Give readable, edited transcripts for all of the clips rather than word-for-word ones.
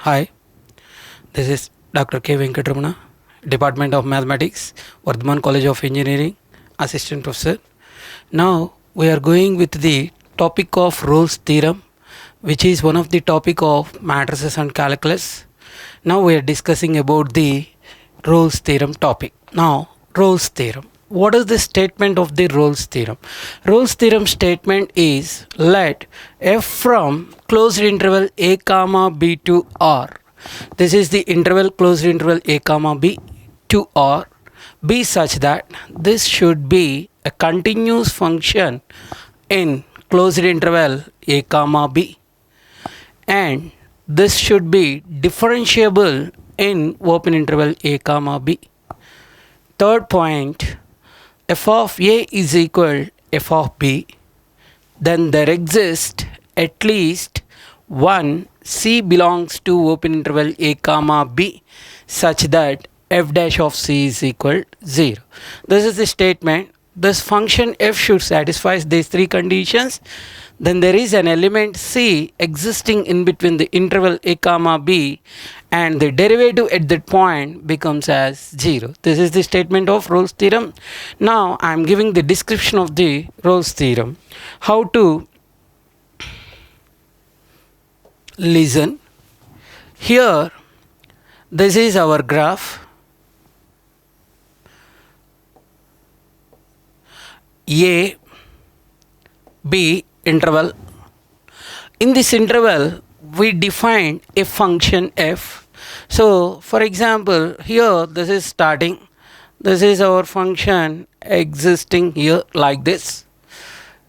Hi, this is Dr. K. Venkatramana, Department of Mathematics, Vardhaman College of Engineering, Assistant Professor. Now we are going with the topic of Rolle's theorem, which is one of the topic of matrices and calculus. Now we are discussing about the Rolle's theorem topic. Now, Rolle's theorem. What is the statement of the Rolle's theorem? Rolle's theorem statement is let f from closed interval a comma b to r. This is the interval closed interval a comma b to r be such that this should be a continuous function in closed interval a comma b, and this should be differentiable in open interval a comma b. Third point, f of a is equal f of b, then there exists at least one c belongs to open interval a comma b such that f dash of c is equal 0. This is the statement. This function f should satisfy these three conditions. Then there is an element c existing in between the interval a comma b, and the derivative at that point becomes as 0. This is the statement of Rolle's theorem. Now I am giving the description of the Rolle's theorem. How to listen? Here, this is our graph. A, B interval. In this interval, we define a function f. So, for example, here this is starting. This is our function existing here like this.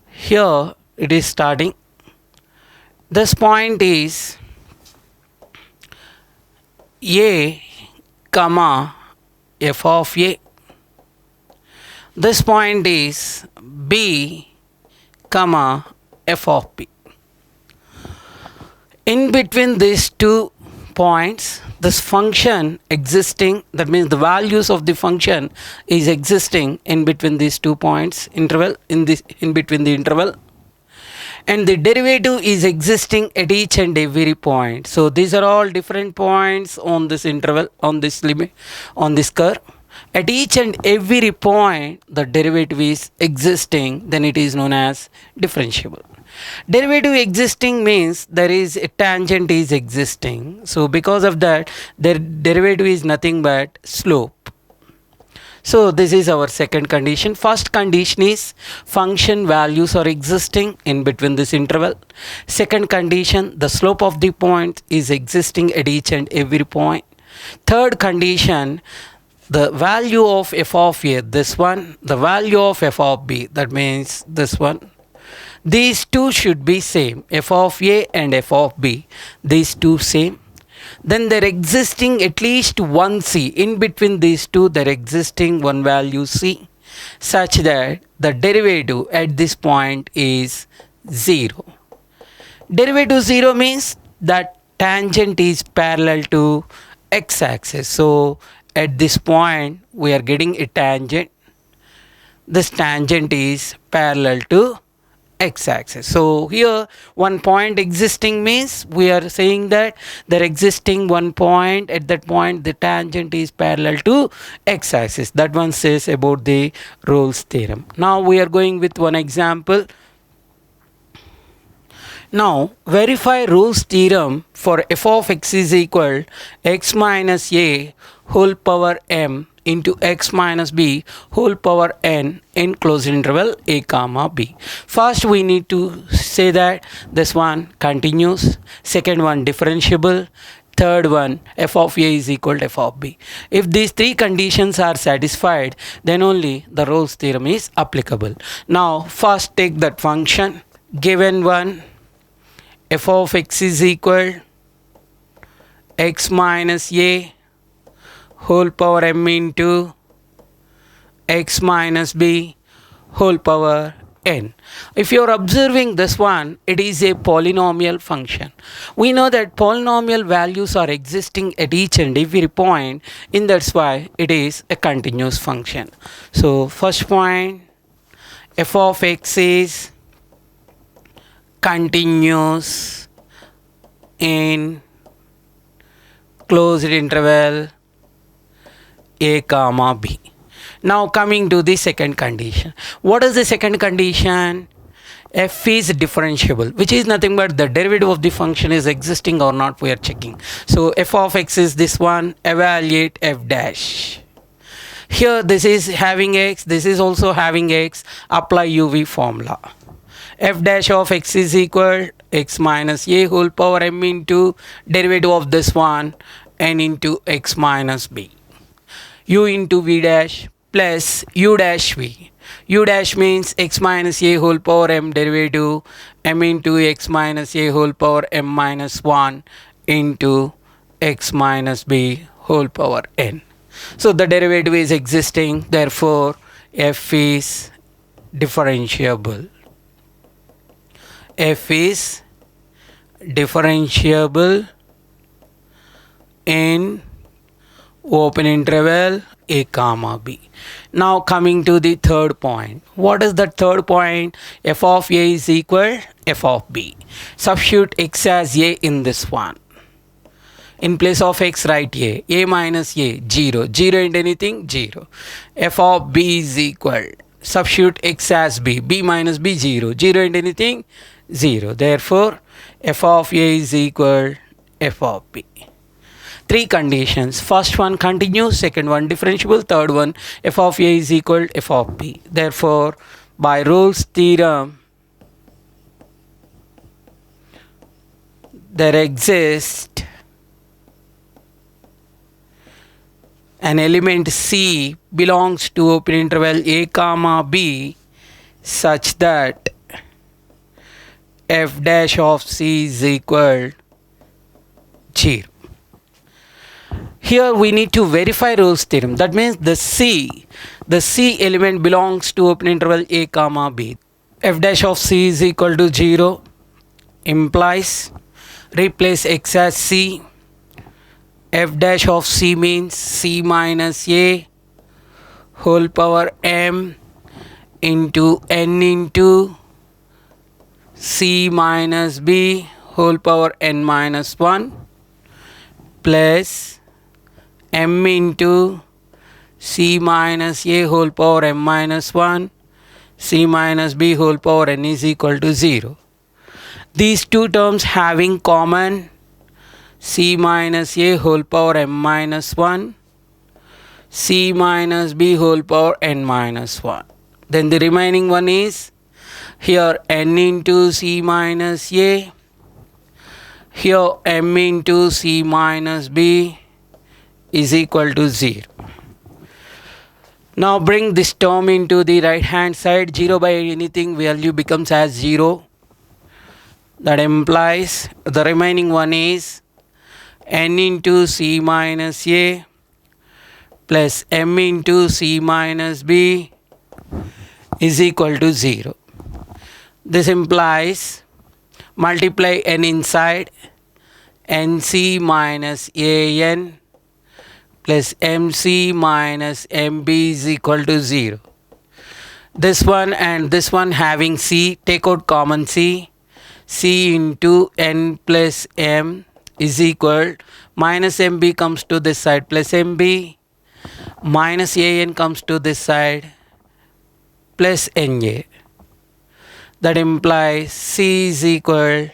Here it is starting. This point is a comma f of a. This point is b comma f of b. In between these 2 points, this function existing, that means the values of the function is existing in between these 2 points interval, in between the interval, and the derivative is existing at each and every point. So these are all different points on this interval, on this limit, on this curve. At each and every point the derivative is existing, then it is known as differentiable. Derivative existing means there is a tangent is existing. So because of that, the derivative is nothing but slope. So this is our second condition. First condition is function values are existing in between this interval. Second condition, the slope of the point is existing at each and every point. Third condition, the value of f of a, this one, the value of f of b, that means this one. These two should be same, f of a and f of b, these two same. Then there existing at least one c, in between these two there existing one value c, such that the derivative at this point is 0. Derivative 0 means that tangent is parallel to x-axis. So at this point we are getting a tangent. This tangent is parallel to x-axis. So here one point existing means we are saying that there existing one point, at that point the tangent is parallel to x-axis. That one says about the Rolle's theorem. Now we are going with one example. Now verify Rolle's theorem for f of x is equal x minus a whole power m into x minus b whole power n in closed interval a comma b. First we need to say that this one continuous, second one differentiable, third one f of a is equal to f of b. If these three conditions are satisfied, then only the Rolle's theorem is applicable. Now first take that function, given one, f of x is equal x minus a whole power m into x minus b whole power n. If you are observing this one, it is a polynomial function. We know that polynomial values are existing at each and every point, and that's why it is a continuous function. So first point, f of x is continuous in closed interval a comma b. Now coming to the second condition. What is the second condition? F is differentiable, which is nothing but the derivative of the function is existing or not, we are checking. So f of x is this one, evaluate f dash. Here this is having x, this is also having x, apply UV formula. F dash of x is equal x minus a whole power m into derivative of this one n into x minus b. U into v dash plus u dash v. U dash means x minus a whole power m derivative m into x minus a whole power m minus 1 into x minus b whole power n. So the derivative is existing, therefore f is differentiable. F is differentiable in open interval a comma b. Now coming to the third point. What is the third point? F of a is equal f of b. Substitute x as a in this one. In place of x write a minus a, 0. 0 into anything, 0. F of b is equal. Substitute x as b. b minus b, 0. 0 into anything, 0. Therefore, f of a is equal f of b. Three conditions. First one continuous, second one differentiable, third one f of a is equal f of b. Therefore, by Rolle's theorem, there exists an element C belongs to open interval a comma b such that f dash of C is equal 0. Here we need to verify Rolle's theorem. That means the C element belongs to open interval a comma b. F dash of C is equal to 0 implies replace x as C. F dash of C means C minus a whole power m into n into C minus b whole power n minus 1 plus m into C minus a whole power m minus 1 C minus b whole power n is equal to 0. These two terms having common C minus a whole power m minus 1 C minus b whole power n minus 1. Then the remaining one is here n into C minus a, here m into C minus b is equal to 0. Now bring this term into the right hand side. 0 by anything value becomes as 0. That implies the remaining one is n into C minus a plus m into C minus b is equal to 0. This implies multiply n inside, nc minus an plus mc minus mb is equal to 0. This one and this one having c, take out common c into n plus m is equal, minus mb comes to this side plus mb, minus an comes to this side plus na. That implies c is equal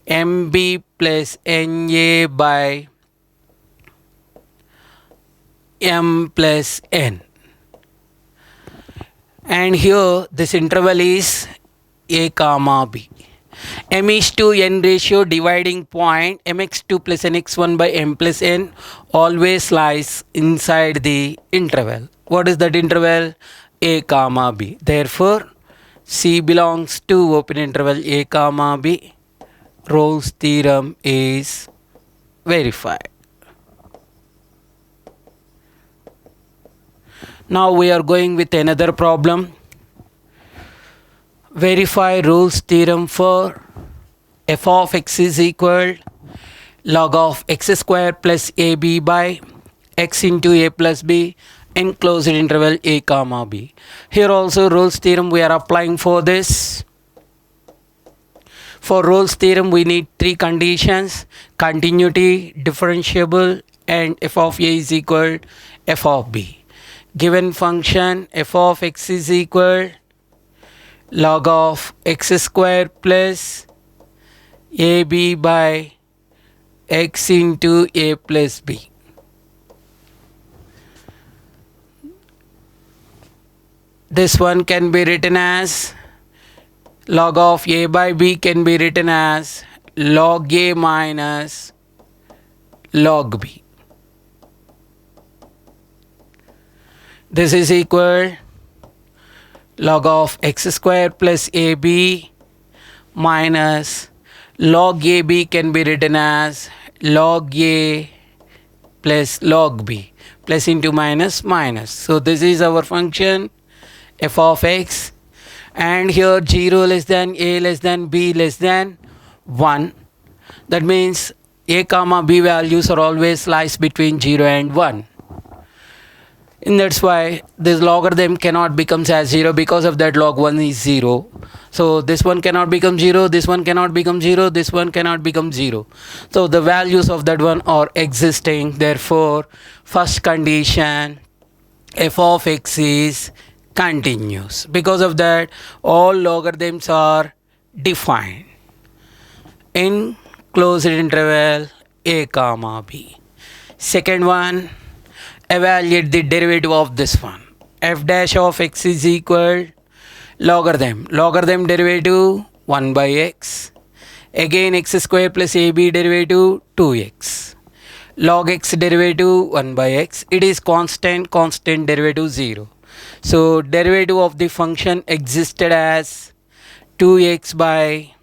mb plus na by m plus n. And here this interval is a comma b. M is to n ratio dividing point mx2 plus nx1 by m plus n always lies inside the interval. What is that interval? A comma b. Therefore, C belongs to open interval a comma b. Rolle's theorem is verified. Now we are going with another problem. Verify Rolle's theorem for f of x is equal log of x square plus ab by x into a plus b in closed interval a comma b. Here also Rolle's theorem we are applying for this. For Rolle's theorem we need three conditions: continuity, differentiable and f of a is equal f of b. Given function f of x is equal log of x square plus ab by x into a plus b. This one can be written as log of a by b can be written as log a minus log b. This is equal log of x square plus ab minus log ab can be written as log a plus log b, plus into minus minus. So this is our function f of x, and here 0 less than a less than b less than 1. That means a comma b values are always lies between 0 and 1. And that's why this logarithm cannot become as 0, because of that log 1 is 0. So this one cannot become 0, this one cannot become 0, this one cannot become 0. So the values of that one are existing. Therefore, first condition f of x is continuous. Because of that, all logarithms are defined in closed interval a comma b. Second one, evaluate the derivative of this one. F dash of x is equal logarithm derivative 1 by x, again x square plus ab derivative 2x, log x derivative 1 by x. It is constant derivative 0. So derivative of the function existed as 2x by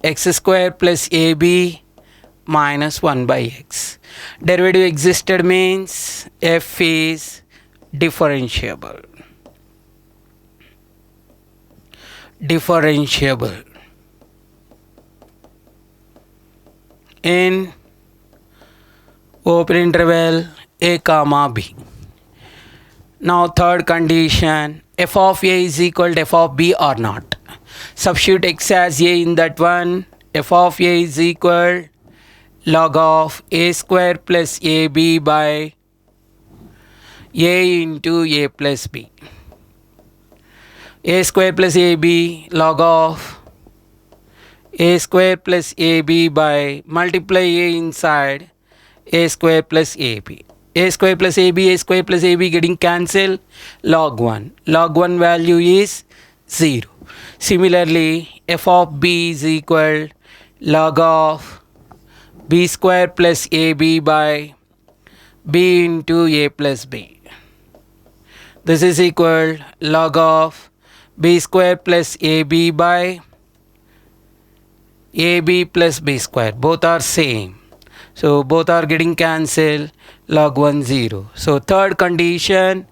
x square plus ab minus 1 by x. Derivative existed means f is differentiable. In open interval a comma b. Now third condition, f of a is equal to f of b or not. Substitute x as a in that one. F of a is equal log of a square plus ab by a into a plus b. A square plus ab log of a square plus ab by multiply a inside a square plus ab. A square plus ab getting cancelled, log 1. Log 1 value is 0. Similarly, f of b is equal log of b square plus ab by b into a plus b. This is equal log of b square plus ab by ab plus b square. Both are same. So both are getting cancelled, log 1 0. So third condition,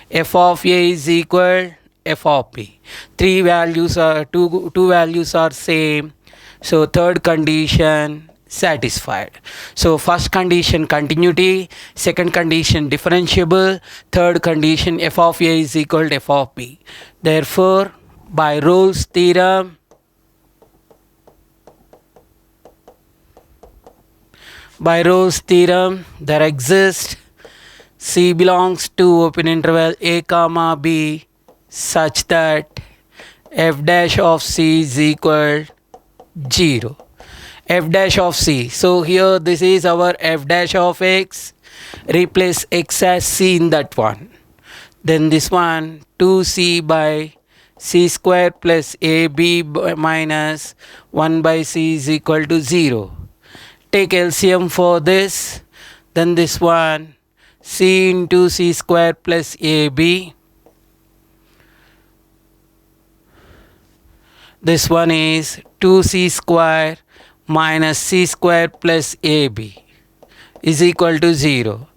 f of a is equal f of b. Two values are same. So third condition satisfied. So first condition continuity, second condition differentiable, third condition f of a is equal to f of b. Therefore, by Rolle's theorem, there exists C belongs to open interval a comma b such that f dash of c is equal 0. F dash of c. So here this is our f dash of x. Replace x as c in that one. Then this one 2c by c square plus ab minus 1 by c is equal to 0. Take LCM for this. Then this one c into c square plus ab. This one is 2c square minus c square plus ab is equal to 0.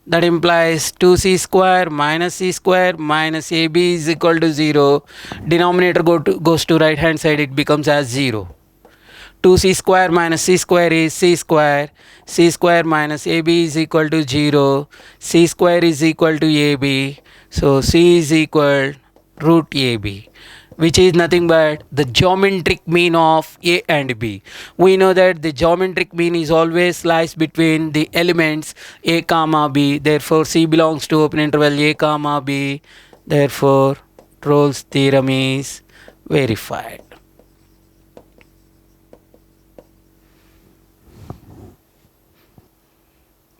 That implies 2c square minus c square minus ab is equal to 0. Denominator goes to right hand side, it becomes as 0. 2c square minus c square is c square minus ab is equal to 0, c square is equal to ab, so c is equal root ab. which is nothing but the geometric mean of A and B. We know that the geometric mean is always lies between the elements A comma B. Therefore, C belongs to open interval A comma B. Therefore, Rolle's theorem is verified.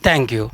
Thank you.